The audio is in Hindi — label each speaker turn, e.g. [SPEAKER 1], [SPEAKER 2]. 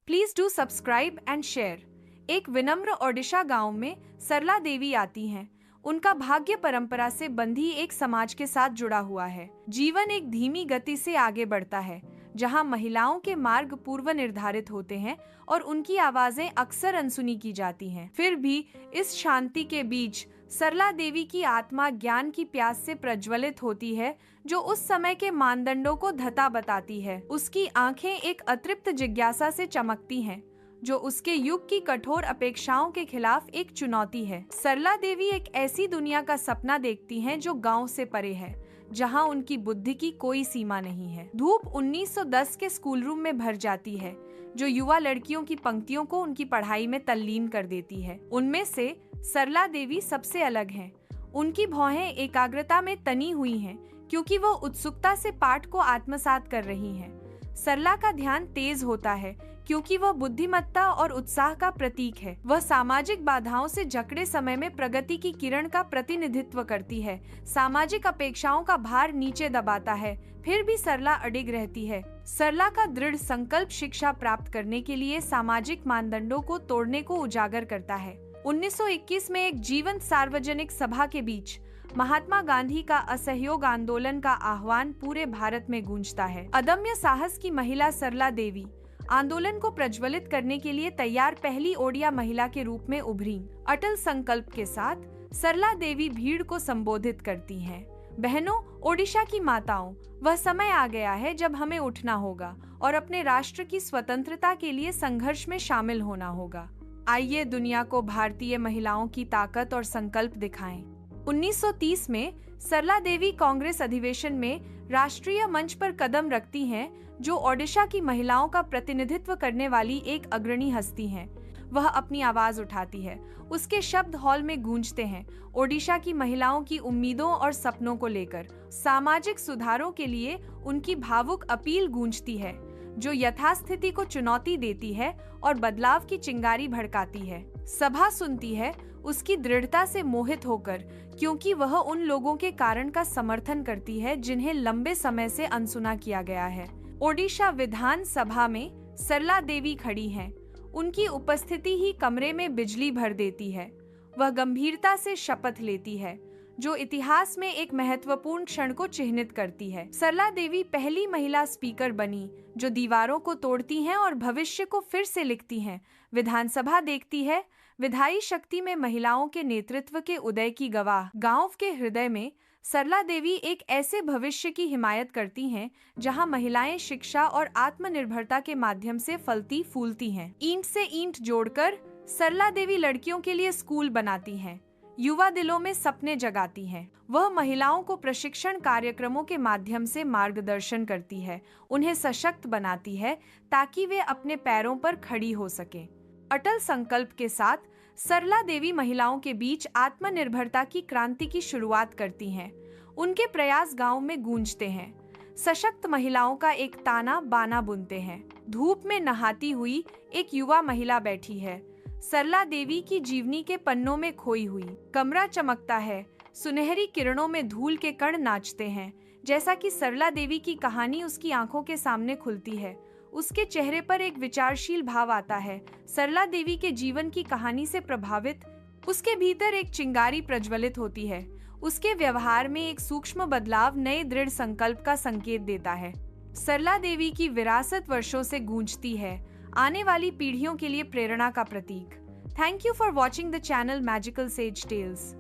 [SPEAKER 1] Please do subscribe and share. एक विनम्र ओडिशा गांव में सरला देवी आती हैं। उनका भाग्य परंपरा से बंधी एक समाज के साथ जुड़ा हुआ है। जीवन एक धीमी गति से आगे बढ़ता है, जहां महिलाओं के मार्ग पूर्व निर्धारित होते हैं और उनकी आवाजें अक्सर अनसुनी की जाती हैं। फिर भी इस शांति के बीच सरला देवी की आत्मा ज्ञान की प्यास से प्रज्वलित होती है, जो उस समय के मानदंडों को धता बताती है। उसकी आंखें एक अतृप्त जिज्ञासा से चमकती हैं, जो उसके युग की कठोर अपेक्षाओं के खिलाफ एक चुनौती है। सरला देवी एक ऐसी दुनिया का सपना देखती हैं जो गांव से परे है, जहां उनकी बुद्धि की कोई सीमा नहीं है। धूप 1910 के स्कूल रूम में भर जाती है, जो युवा लड़कियों की पंक्तियों को उनकी पढ़ाई में तल्लीन कर देती है। उनमें से सरला देवी सबसे अलग हैं। उनकी भौहें एकाग्रता में तनी हुई हैं, क्योंकि वो उत्सुकता से पाठ को आत्मसात कर रही हैं। सरला का ध्यान तेज होता है, क्योंकि वह बुद्धिमत्ता और उत्साह का प्रतीक है। वह सामाजिक बाधाओं से जकड़े समय में प्रगति की किरण का प्रतिनिधित्व करती है। सामाजिक अपेक्षाओं का भार नीचे दबाता है, फिर भी सरला अडिग रहती है। सरला का दृढ़ संकल्प शिक्षा प्राप्त करने के लिए सामाजिक मानदंडों को तोड़ने को उजागर करता है। 1921 में एक जीवंत सार्वजनिक सभा के बीच महात्मा गांधी का असहयोग आंदोलन का आह्वान पूरे भारत में गूंजता है। अदम्य साहस की महिला सरला देवी आंदोलन को प्रज्वलित करने के लिए तैयार पहली ओडिया महिला के रूप में उभरी। अटल संकल्प के साथ सरला देवी भीड़ को संबोधित करती हैं। बहनों, ओडिशा की माताओं, वह समय आ गया है जब हमें उठना होगा और अपने राष्ट्र की स्वतंत्रता के लिए संघर्ष में शामिल होना होगा। आइए दुनिया को भारतीय महिलाओं की ताकत और संकल्प दिखाएं। 1930 में सरला देवी कांग्रेस अधिवेशन में राष्ट्रीय मंच पर कदम रखती हैं, जो ओडिशा की महिलाओं का प्रतिनिधित्व करने वाली एक अग्रणी हस्ती हैं। वह अपनी आवाज उठाती है, उसके शब्द हॉल में गूंजते हैं। ओडिशा की महिलाओं की उम्मीदों और सपनों को लेकर सामाजिक सुधारों के लिए उनकी भावुक अपील गूंजती है, जो यथास्थिति को चुनौती देती है और बदलाव की चिंगारी भड़काती है। सभा सुनती है, उसकी दृढ़ता से मोहित होकर, क्योंकि वह उन लोगों के कारण का समर्थन करती है जिन्हें लंबे समय से अनसुना किया गया है। ओडिशा विधान सभा में सरला देवी खड़ी हैं। उनकी उपस्थिति ही कमरे में बिजली भर देती है। वह गंभीरता से शपथ लेती है, जो इतिहास में एक महत्वपूर्ण क्षण को चिन्हित करती है। सरला देवी पहली महिला स्पीकर बनी, जो दीवारों को तोड़ती हैं और भविष्य को फिर से लिखती हैं। विधानसभा देखती है, विधायी शक्ति में महिलाओं के नेतृत्व के उदय की गवाह। गांव के हृदय में सरला देवी एक ऐसे भविष्य की हिमायत करती हैं, जहां महिलाएं शिक्षा और आत्मनिर्भरता के माध्यम से फलती फूलती हैं। ईंट से ईंट जोड़कर सरला देवी लड़कियों के लिए स्कूल बनाती हैं, युवा दिलों में सपने जगाती हैं। वह महिलाओं को प्रशिक्षण कार्यक्रमों के माध्यम से मार्गदर्शन करती है, उन्हें सशक्त बनाती है ताकि वे अपने पैरों पर खड़ी हो सकें। अटल संकल्प के साथ सरला देवी महिलाओं के बीच आत्मनिर्भरता की क्रांति की शुरुआत करती हैं। उनके प्रयास गांव में गूंजते हैं, सशक्त महिलाओं का एक ताना बाना बुनते हैं। धूप में नहाती हुई एक युवा महिला बैठी है, सरला देवी की जीवनी के पन्नों में खोई हुई। कमरा चमकता है, सुनहरी किरणों में धूल के कण नाचते हैं। जैसा कि सरला देवी की कहानी उसकी आंखों के सामने खुलती है, उसके चेहरे पर एक विचारशील भाव आता है। सरला देवी के जीवन की कहानी से प्रभावित उसके भीतर एक चिंगारी प्रज्वलित होती है। उसके व्यवहार में एक सूक्ष्म बदलाव नए दृढ़ संकल्प का संकेत देता है। सरला देवी की विरासत वर्षों से गूंजती है, आने वाली पीढ़ियों के लिए प्रेरणा का प्रतीक। Thank you for watching the channel Magical Sage tales.